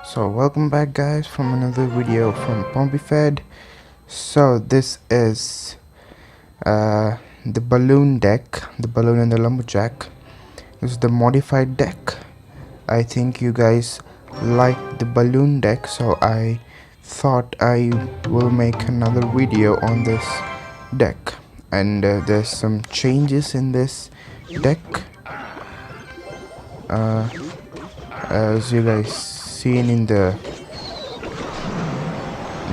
So welcome back guys from another video from PompyFed. So this is the balloon deck, the balloon and the lumberjack. This is the modified deck. I think you guys like the balloon deck, so I thought I will make another video on this deck. And there's some changes in this deck. As you guys seen in the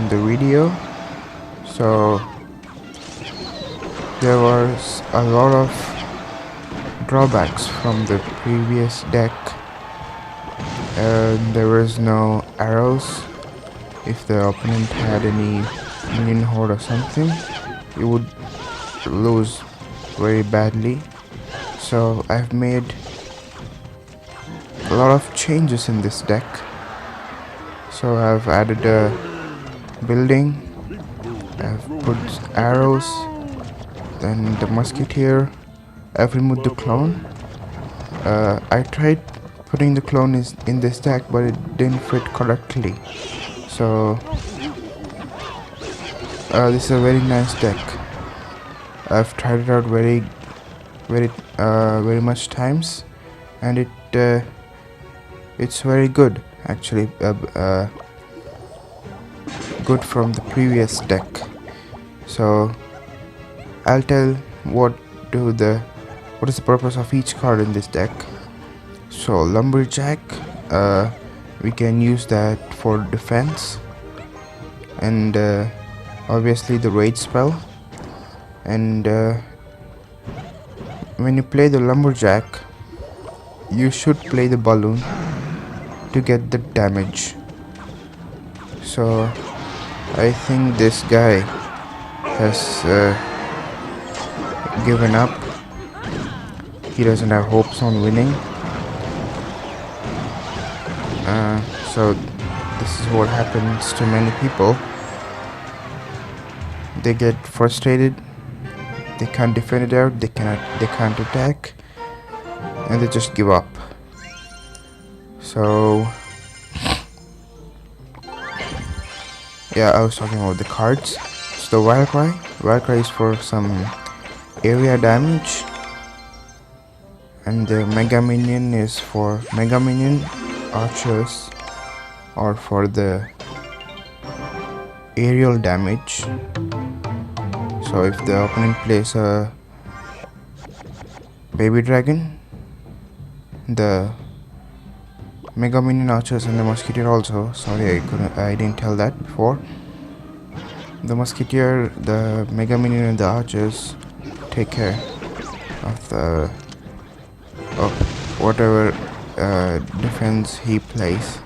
video, so there was a lot of drawbacks from the previous deck. There was no arrows. If the opponent had any minion horde or something, you would lose very badly. So I've made a lot of changes in this deck. So I've added a building, I've put arrows, then the Musketeer. I've removed the clone. I tried putting the clone in this deck, but it didn't fit correctly. So this is a very nice deck. I've tried it out very much times, and it's very good actually. Good from the previous deck. So I'll tell what is the purpose of each card in this deck. So Lumberjack, we can use that for defense, and obviously the raid spell. And when you play the Lumberjack, you should play the balloon to get the damage. So I think this guy has given up. He doesn't have hopes on winning. So this is what happens to many people. They get frustrated. They can't defend it out. They can't attack, and they just give up. So yeah, I was talking about the cards. So the Valkyrie is for some area damage, and the Mega Minion is for Mega Minion archers, or for the aerial damage. So if the opponent plays a baby dragon, the Mega Minion archers and the Musketeer also. Sorry, I didn't tell that before. The Musketeer, the Mega Minion, and the archers take care of whatever defense he plays.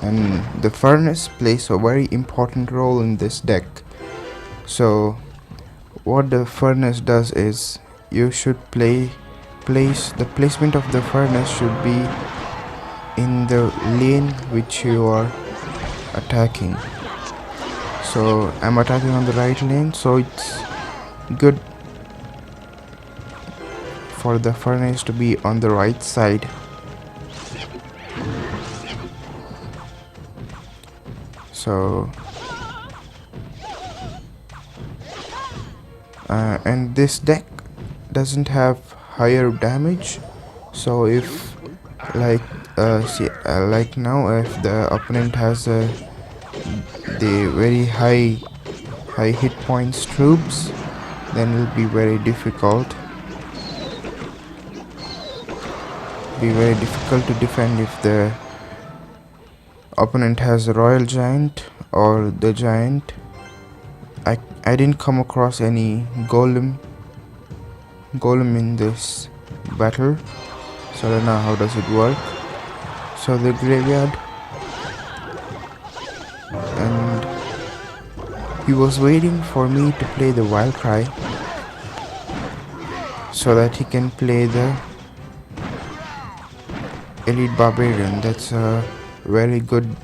And the furnace plays a very important role in this deck. So what the furnace does is, you should the placement of the furnace should be in the lane which you are attacking. So I'm attacking on the right lane, so it's good for the furnace to be on the right side. So and this deck doesn't have higher damage. So if like now, if the opponent has the very high hit points troops, then it will be very difficult. To defend if the opponent has a royal giant or the giant. I didn't come across any golem in this battle, so I don't know how does it work. So the graveyard, and he was waiting for me to play the Valkyrie so that he can play the elite barbarian. That's a very good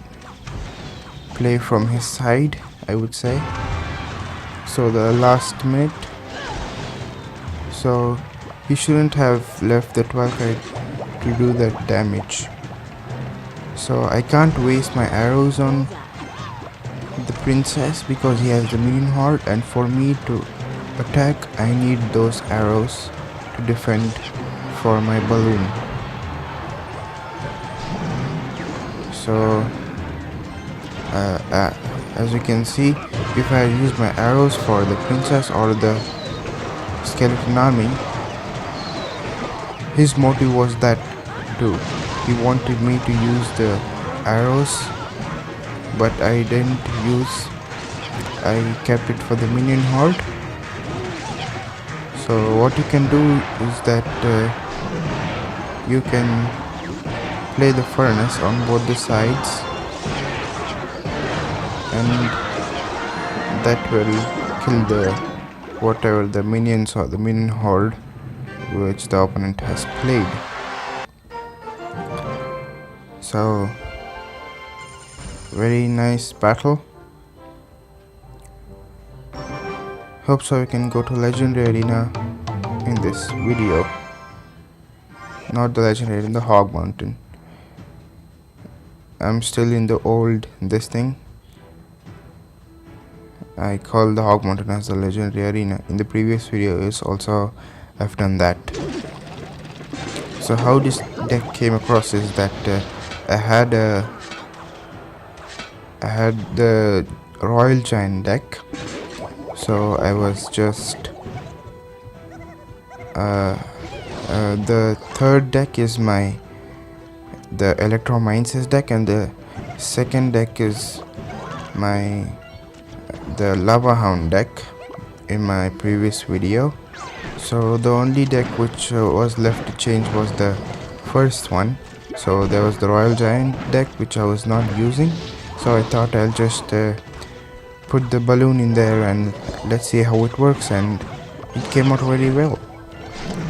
play from his side, I would say. So the last minute, so he shouldn't have left that Valkyrie to do that damage. So I can't waste my arrows on the princess because he has the minion horde, and for me to attack I need those arrows to defend for my balloon. So as you can see, if I use my arrows for the princess or the skeleton army, his motive was that too. He wanted me to use the arrows, but I didn't use. I kept it for the minion horde. So what you can do is that you can play the furnace on both the sides, and that will kill the whatever the minions or the minion horde which the opponent has played. So very nice battle. Hope so we can go to legendary arena in this video. Not the legendary, in the hog mountain. I'm still in the old this thing. I call the hog mountain as the legendary arena. In the previous videos also I've done that. So how this deck came across is that I had the Royal Giant deck. So I was just the third deck is the Electro Mindset deck, and the second deck is the Lava Hound deck in my previous video. So the only deck which was left to change was the first one. So there was the Royal Giant deck which I was not using, so I thought I'll just put the balloon in there and let's see how it works, and it came out very well.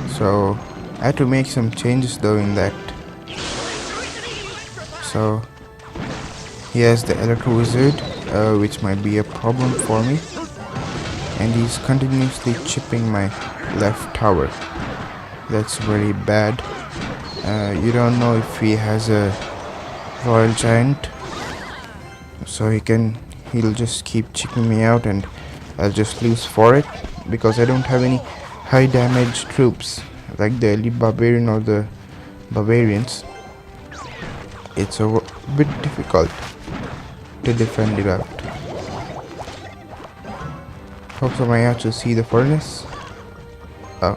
So I had to make some changes though in that. So he has the Electro Wizard, which might be a problem for me, and he's continuously chipping my left tower. That's very bad. You don't know if he has a Royal Giant, so he'll just keep chipping me out and I'll just lose for it because I don't have any high damage troops like the elite barbarian or the barbarians. It's a bit difficult to defend it out. Hope so I have to see the furnace.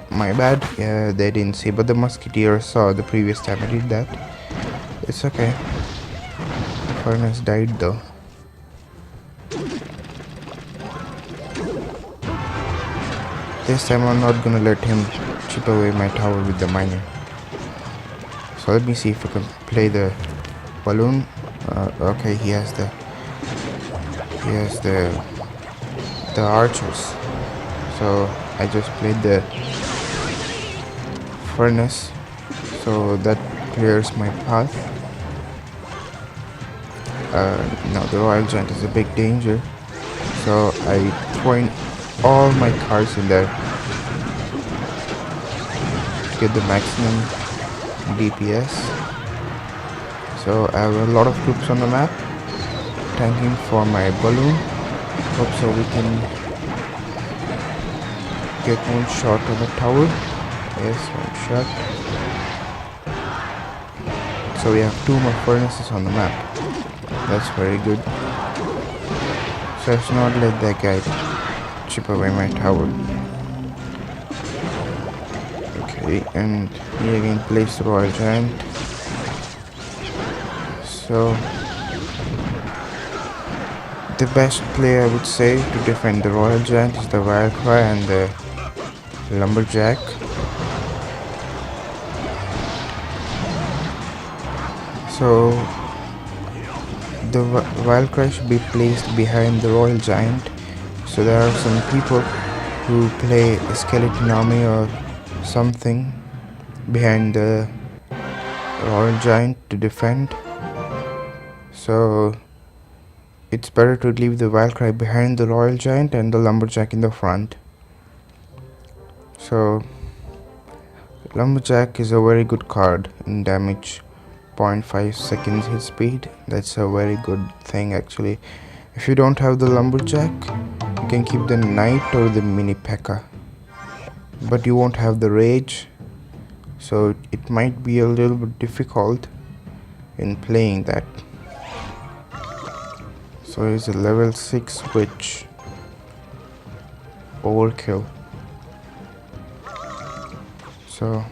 My bad, yeah, they didn't see, but the Musketeer saw the previous time I did that. It's okay. The furnace died though. This time I'm not gonna let him chip away my tower with the miner. So let me see if I can play the balloon. Okay, he has the archers. So I just played the furnace, so that clears my path. Now the Royal Giant is a big danger, so I throw in all my cards in there to get the maximum DPS. So I have a lot of troops on the map, tanking for my balloon. Hope so we can get one shot on the tower. Yes, one shot. So we have 2 more furnaces on the map. That's very good. So I should not let that guy chip away my tower. Okay, and he again plays the Royal Giant. So the best play I would say to defend the Royal Giant is the Valkyrie and the Lumberjack. So the Valkyrie should be placed behind the Royal Giant. So there are some people who play a skeleton army or something behind the Royal Giant to defend. So it's better to leave the Valkyrie behind the Royal Giant and the Lumberjack in the front. So Lumberjack is a very good card in damage 0.5 seconds hit speed. That's a very good thing actually. If you don't have the Lumberjack, you can keep the Knight or the Mini P.E.K.K.A, but you won't have the Rage, so it might be a little bit difficult in playing that. So it's a level 6 witch. Overkill. So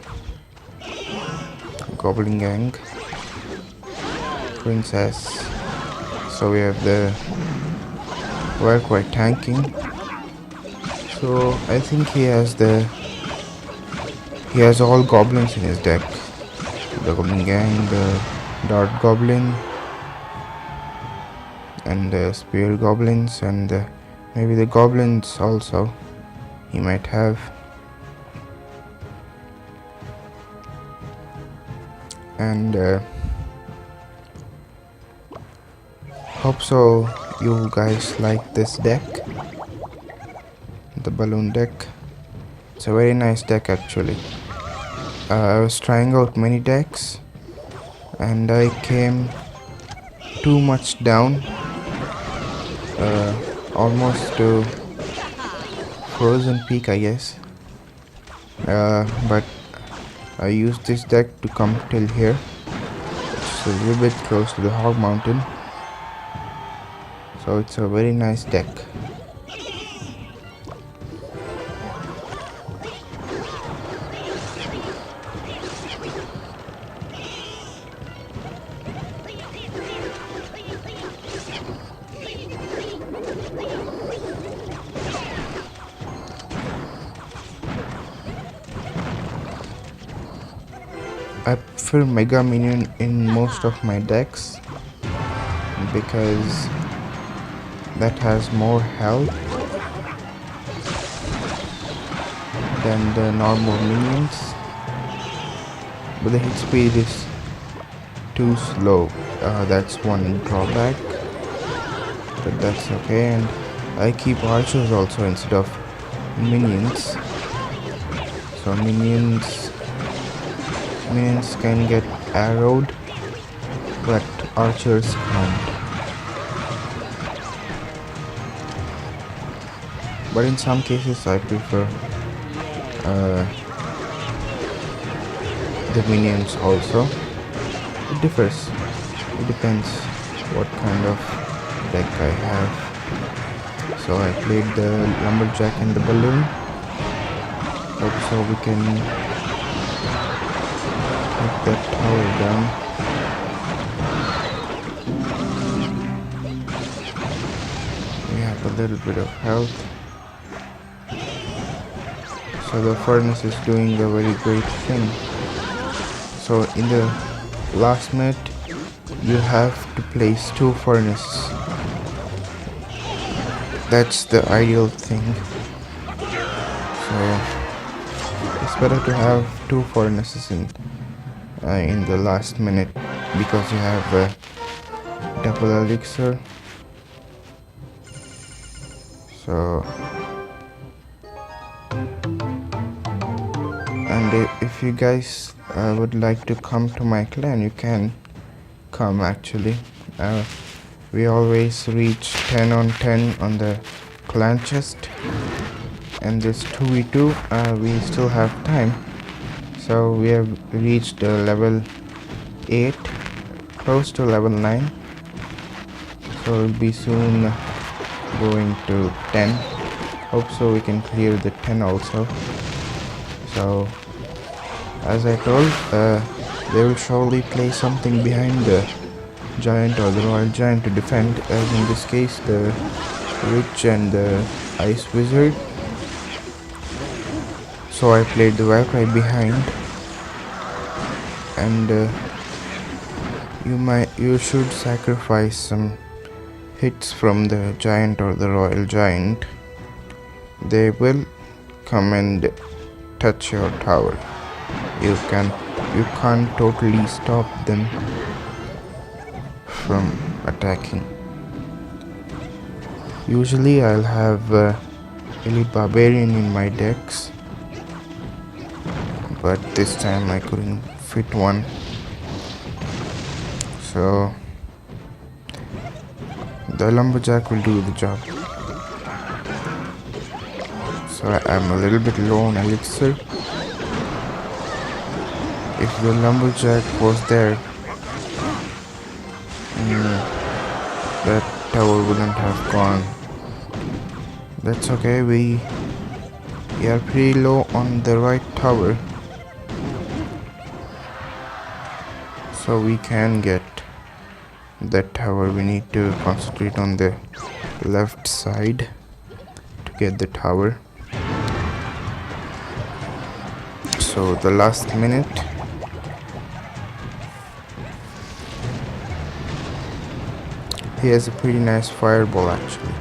Goblin Gang, Princess. So we have the Valkyrie tanking. So I think he has all goblins in his deck. The Goblin Gang, the Dart Goblin, and the Spear Goblins, and maybe the Goblins also he might have. And hope so you guys like this deck, the balloon deck. It's a very nice deck actually. I was trying out many decks and I came too much down, almost to frozen peak I guess, but I used this deck to come till here. It's a little bit close to the Hog Mountain, so it's a very nice deck. I prefer Mega Minion in most of my decks because that has more health than the normal minions, but the hit speed is too slow. That's one drawback, but that's okay. And I keep archers also instead of minions, so minions can get arrowed, but archers can't. But in some cases I prefer the minions also. It differs. It depends what kind of deck I have. So I played the Lumberjack and the balloon. Hope so we can take that tower down. We have a little bit of health. So the furnace is doing a very great thing. So in the last minute you have to place 2 furnaces. That's the ideal thing. So it's better to have 2 furnaces in the last minute, because you have a double elixir. So and if you guys would like to come to my clan, you can come actually. We always reach 10 on 10 on the clan chest, and this 2v2 we still have time. So we have reached level 8, close to level 9, so we'll be soon going to 10. Hope so we can clear the 10 also. So as I told, they will surely play something behind the giant or the royal giant to defend, as in this case the witch and the ice wizard. So I played the Valkyrie behind, and you should sacrifice some hits from the giant or the royal giant. They will come and touch your tower. You can't totally stop them from attacking. Usually I'll have elite barbarian in my decks, but this time I couldn't fit one. So the lumberjack will do the job. So I'm a little bit low on elixir. If the lumberjack was there, that tower wouldn't have gone. That's okay, we are pretty low on the right tower, so we can get that tower. We need to concentrate on the left side to get the tower. So the last minute, he has a pretty nice fireball actually,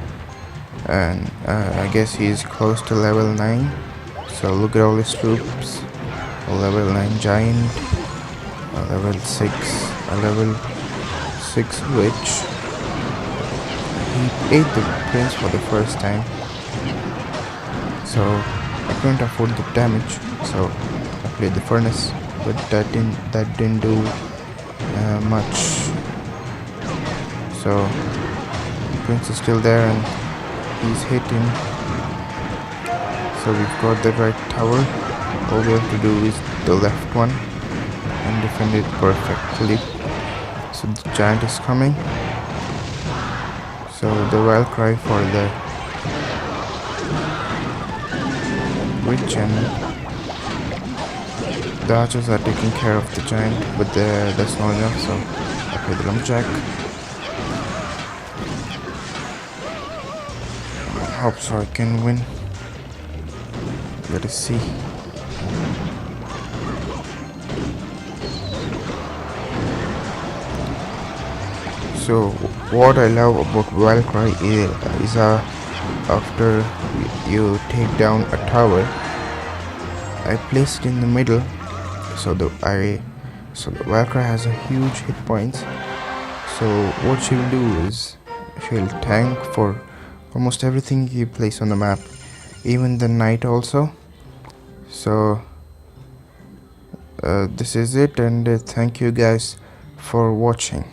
and I guess he is close to level 9. So look at all his troops: a level 9 giant, a level 6, a level 6 witch. He ate the prince for the first time, so I couldn't afford the damage, so I played the furnace, but that didn't do much. So the prince is still there and he's hitting. So we've got the right tower. All we have to do is the left one and defend it perfectly. So the giant is coming. So the Valkyrie for the witch, and the archers are taking care of the giant, but that's not enough, so I play the Lumberjack. I hope so I can win. Let us see. So what I love about Valkyrie is after you take down a tower, I place it in the middle, so the Valkyrie has a huge hit points. So what she'll do is she'll tank for almost everything you place on the map, even the knight also. So this is it, and thank you guys for watching.